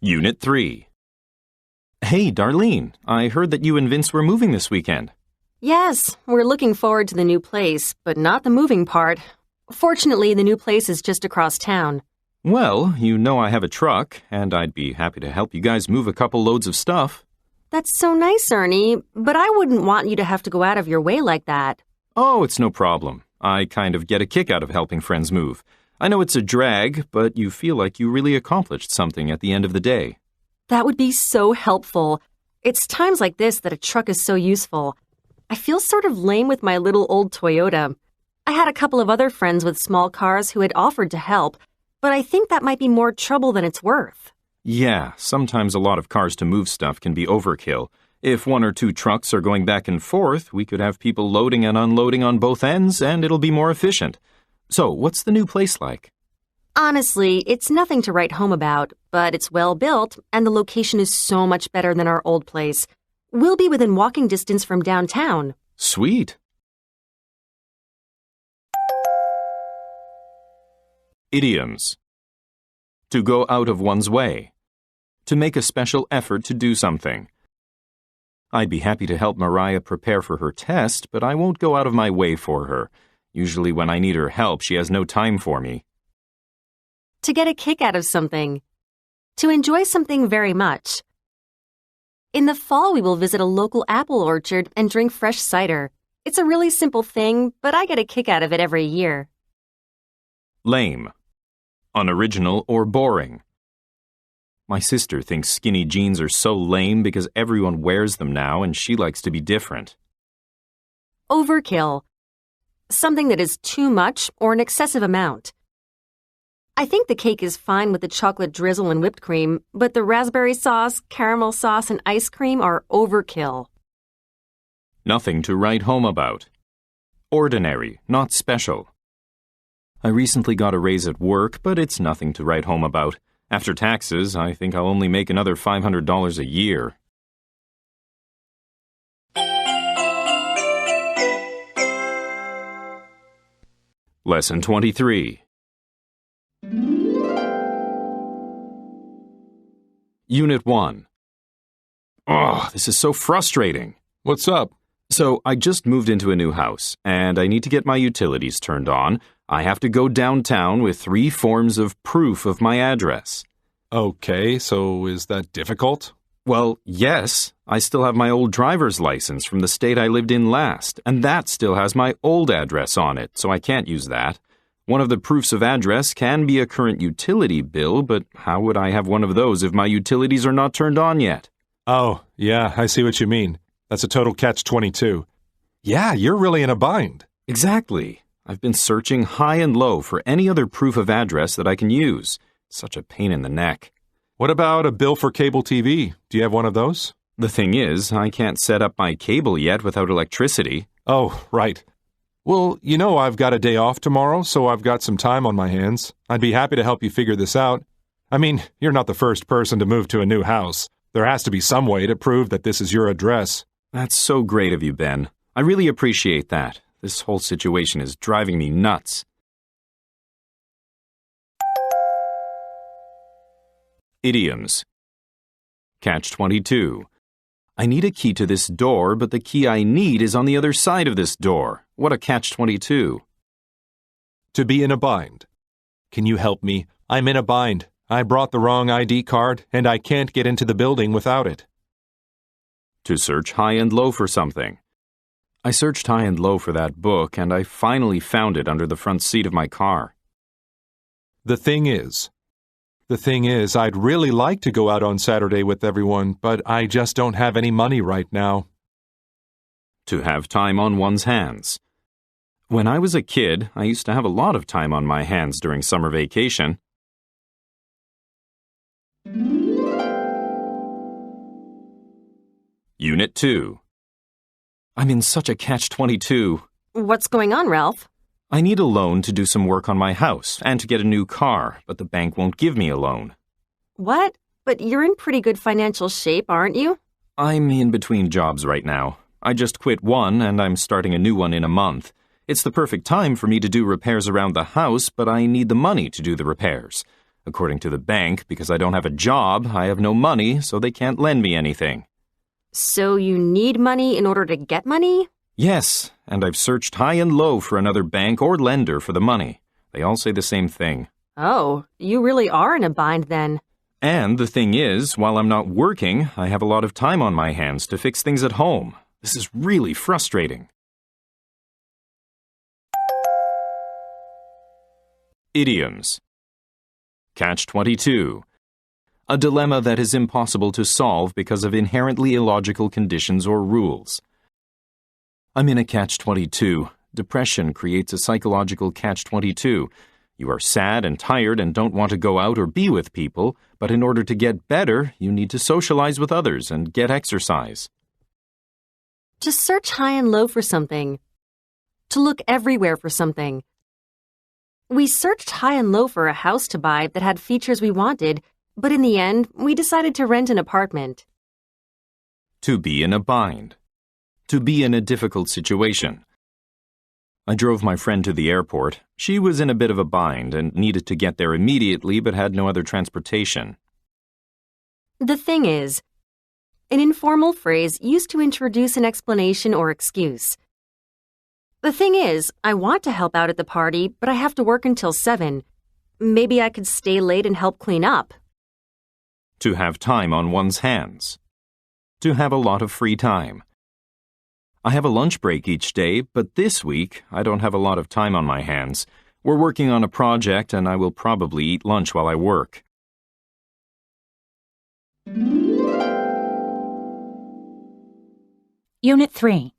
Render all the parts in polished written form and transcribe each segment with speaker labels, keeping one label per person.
Speaker 1: Unit 3. Hey, Darlene, I heard that you and Vince were moving this weekend.
Speaker 2: Yes, we're looking forward to the new place, but not the moving part. Fortunately, the new place is just across town.
Speaker 1: Well, you know I have a truck, and I'd be happy to help you guys move a couple loads of stuff.
Speaker 2: That's so nice, Ernie, but I wouldn't want you to have to go out of your way like that.
Speaker 1: Oh, it's no problem. I kind of get a kick out of helping friends move. I know it's a drag, but you feel like you really accomplished something at the end of the day.
Speaker 2: That would be so helpful. It's times like this that a truck is so useful. I feel sort of lame with my little old Toyota. I had a couple of other friends with small cars who had offered to help, but I think that might be more trouble than it's worth.
Speaker 1: Yeah, sometimes a lot of cars to move stuff can be overkill. If 1 or 2 trucks are going back and forth, we could have people loading and unloading on both ends, and it'll be more efficient. So, what's the new place like?
Speaker 2: Honestly, it's nothing to write home about, but it's well built, and the location is so much better than our old place. We'll be within walking distance from downtown.
Speaker 1: Sweet. Idioms. To go out of one's way. To make a special effort to do something. I'd be happy to help Mariah prepare for her test, but I won't go out of my way for her. Usually when I need her help, she has no time for me.
Speaker 2: To get a kick out of something. To enjoy something very much. In the fall, we will visit a local apple orchard and drink fresh cider. It's a really simple thing, but I get a kick out of it every year.
Speaker 1: Lame. Unoriginal or boring. My sister thinks skinny jeans are so lame because everyone wears them now and she likes to be different.
Speaker 2: Overkill. Something that is too much or an excessive amount. I think the cake is fine with the chocolate drizzle and whipped cream, but the raspberry sauce, caramel sauce, and ice cream are overkill.
Speaker 1: Nothing to write home about. Ordinary, not special. I recently got a raise at work, but it's nothing to write home about. After taxes, I think I'll only make another $500 a year. Lesson 23. Unit 1. Oh, this is so frustrating.
Speaker 3: What's up?
Speaker 1: So, I just moved into a new house, and I need to get my utilities turned on. I have to go downtown with 3 forms of proof of my address.
Speaker 3: Okay, so is that difficult?
Speaker 1: Well, yes. I still have my old driver's license from the state I lived in last, and that still has my old address on it, so I can't use that. One of the proofs of address can be a current utility bill, but how would I have one of those if my utilities are not turned on yet?
Speaker 3: Oh, yeah, I see what you mean. That's a total catch-22. Yeah, you're really in a bind.
Speaker 1: Exactly. I've been searching high and low for any other proof of address that I can use. Such a pain in the neck.
Speaker 3: What about a bill for cable TV? Do you have one of those?
Speaker 1: The thing is, I can't set up my cable yet without electricity.
Speaker 3: Oh, right. Well, you know I've got a day off tomorrow, so I've got some time on my hands. I'd be happy to help you figure this out. I mean, you're not the first person to move to a new house. There has to be some way to prove that this is your address.
Speaker 1: That's so great of you, Ben. I really appreciate that. This whole situation is driving me nuts. Idioms. Catch-22. I need a key to this door, but the key I need is on the other side of this door. What a catch-22.
Speaker 3: To be in a bind. Can you help me? I'm in a bind. I brought the wrong ID card, and I can't get into the building without it.
Speaker 1: To search high and low for something. I searched high and low for that book, and I finally found it under the front seat of my car.
Speaker 3: The thing is, I'd really like to go out on Saturday with everyone, but I just don't have any money right now.
Speaker 1: To have time on one's hands. When I was a kid, I used to have a lot of time on my hands during summer vacation. Unit 2. I'm in such a catch-22.
Speaker 2: What's going on, Ralph?
Speaker 1: I need a loan to do some work on my house and to get a new car, but the bank won't give me a loan.
Speaker 2: What? But you're in pretty good financial shape, aren't you?
Speaker 1: I'm in between jobs right now. I just quit one and I'm starting a new one in a month. It's the perfect time for me to do repairs around the house, but I need the money to do the repairs. According to the bank, because I don't have a job, I have no money, so they can't lend me anything.
Speaker 2: So you need money in order to get money?
Speaker 1: Yes, and I've searched high and low for another bank or lender for the money. They all say the same thing.
Speaker 2: Oh, you really are in a bind then.
Speaker 1: And the thing is, while I'm not working, I have a lot of time on my hands to fix things at home. This is really frustrating. Idioms. Catch-22. A dilemma that is impossible to solve because of inherently illogical conditions or rules. I'm in a catch-22. Depression creates a psychological catch-22. You are sad and tired and don't want to go out or be with people, but in order to get better, you need to socialize with others and get exercise.
Speaker 2: To search high and low for something. To look everywhere for something. We searched high and low for a house to buy that had features we wanted, but in the end, we decided to rent an apartment.
Speaker 1: To be in a bind. To be in a difficult situation. I drove my friend to the airport. She was in a bit of a bind and needed to get there immediately but had no other transportation.
Speaker 2: The thing is, an informal phrase used to introduce an explanation or excuse. The thing is, I want to help out at the party, but I have to work until 7. Maybe I could stay late and help clean up.
Speaker 1: To have time on one's hands. To have a lot of free time. I have a lunch break each day, but this week I don't have a lot of time on my hands. We're working on a project and I will probably eat lunch while I work.
Speaker 4: Unit 3.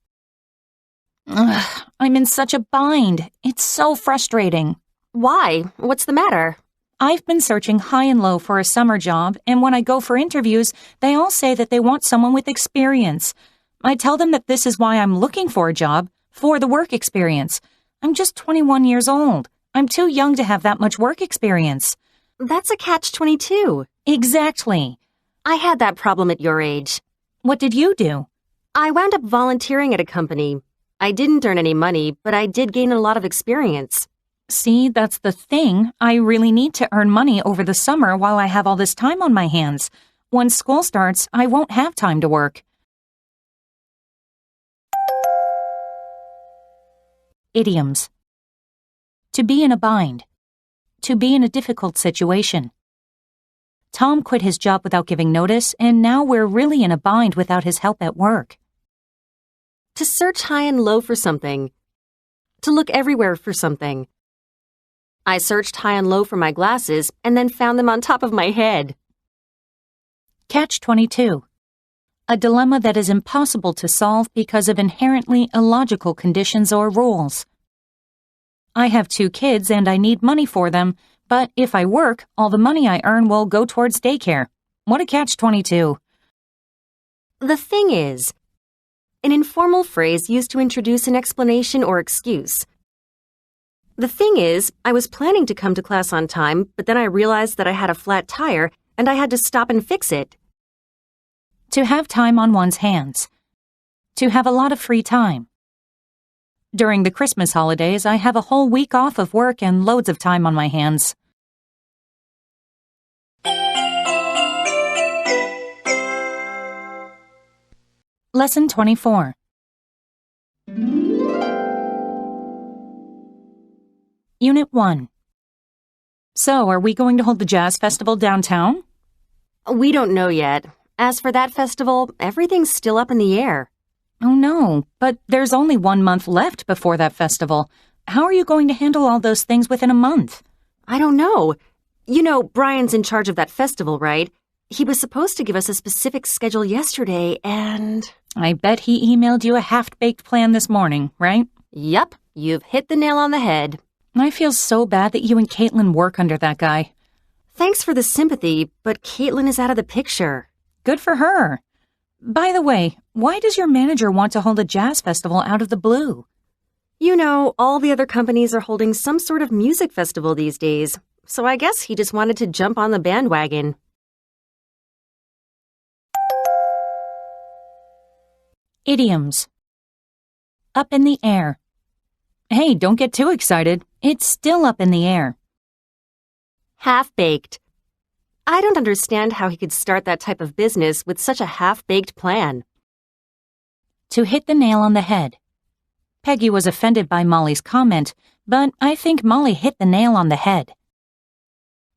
Speaker 4: Ugh, I'm in such a bind. It's so frustrating.
Speaker 2: Why? What's the matter?
Speaker 4: I've been searching high and low for a summer job, and when I go for interviews, they all say that they want someone with experience. I tell them that this is why I'm looking for a job, for the work experience. I'm just 21 years old. I'm too young to have that much work experience.
Speaker 2: That's a catch-22.
Speaker 4: Exactly.
Speaker 2: I had that problem at your age.
Speaker 4: What did you do?
Speaker 2: I wound up volunteering at a company. I didn't earn any money, but I did gain a lot of experience.
Speaker 4: See, that's the thing. I really need to earn money over the summer while I have all this time on my hands. Once school starts, I won't have time to work. Idioms. To be in a bind. To be in a difficult situation. Tom quit his job without giving notice, and now we're really in a bind without his help at work.
Speaker 2: To search high and low for something. To look everywhere for something. I searched high and low for my glasses and then found them on top of my head.
Speaker 4: Catch-22. A dilemma that is impossible to solve because of inherently illogical conditions or rules. I have 2 kids and I need money for them, but if I work, all the money I earn will go towards daycare. What a catch-22.
Speaker 2: The thing is, an informal phrase used to introduce an explanation or excuse. The thing is, I was planning to come to class on time, but then I realized that I had a flat tire and I had to stop and fix it.
Speaker 4: To have time on one's hands. To have a lot of free time. During the Christmas holidays, I have a whole week off of work and loads of time on my hands. Lesson 24. Unit 1. So, are we going to hold the jazz festival downtown?
Speaker 2: We don't know yet. As for that festival, everything's still up in the air.
Speaker 4: Oh no, but there's only 1 month left before that festival. How are you going to handle all those things within a month?
Speaker 2: I don't know. You know, Brian's in charge of that festival, right? He was supposed to give us a specific schedule yesterday, and...
Speaker 4: I bet he emailed you a half-baked plan this morning, right?
Speaker 2: Yup, you've hit the nail on the head.
Speaker 4: I feel so bad that you and Caitlin work under that guy.
Speaker 2: Thanks for the sympathy, but Caitlin is out of the picture.
Speaker 4: Good for her. By the way, why does your manager want to hold a jazz festival out of the blue?
Speaker 2: You know, all the other companies are holding some sort of music festival these days, so I guess he just wanted to jump on the bandwagon.
Speaker 4: Idioms. Up in the air. Hey, don't get too excited. It's still up in the air.
Speaker 2: Half-baked. I don't understand how he could start that type of business with such a half-baked plan.
Speaker 4: To hit the nail on the head. Peggy was offended by Molly's comment, but I think Molly hit the nail on the head.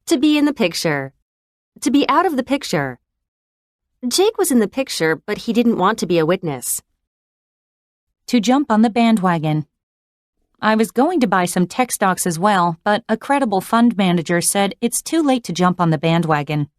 Speaker 2: To be in the picture. To be out of the picture. Jake was in the picture, but he didn't want to be a witness.
Speaker 4: To jump on the bandwagon. I was going to buy some tech stocks as well, but a credible fund manager said it's too late to jump on the bandwagon.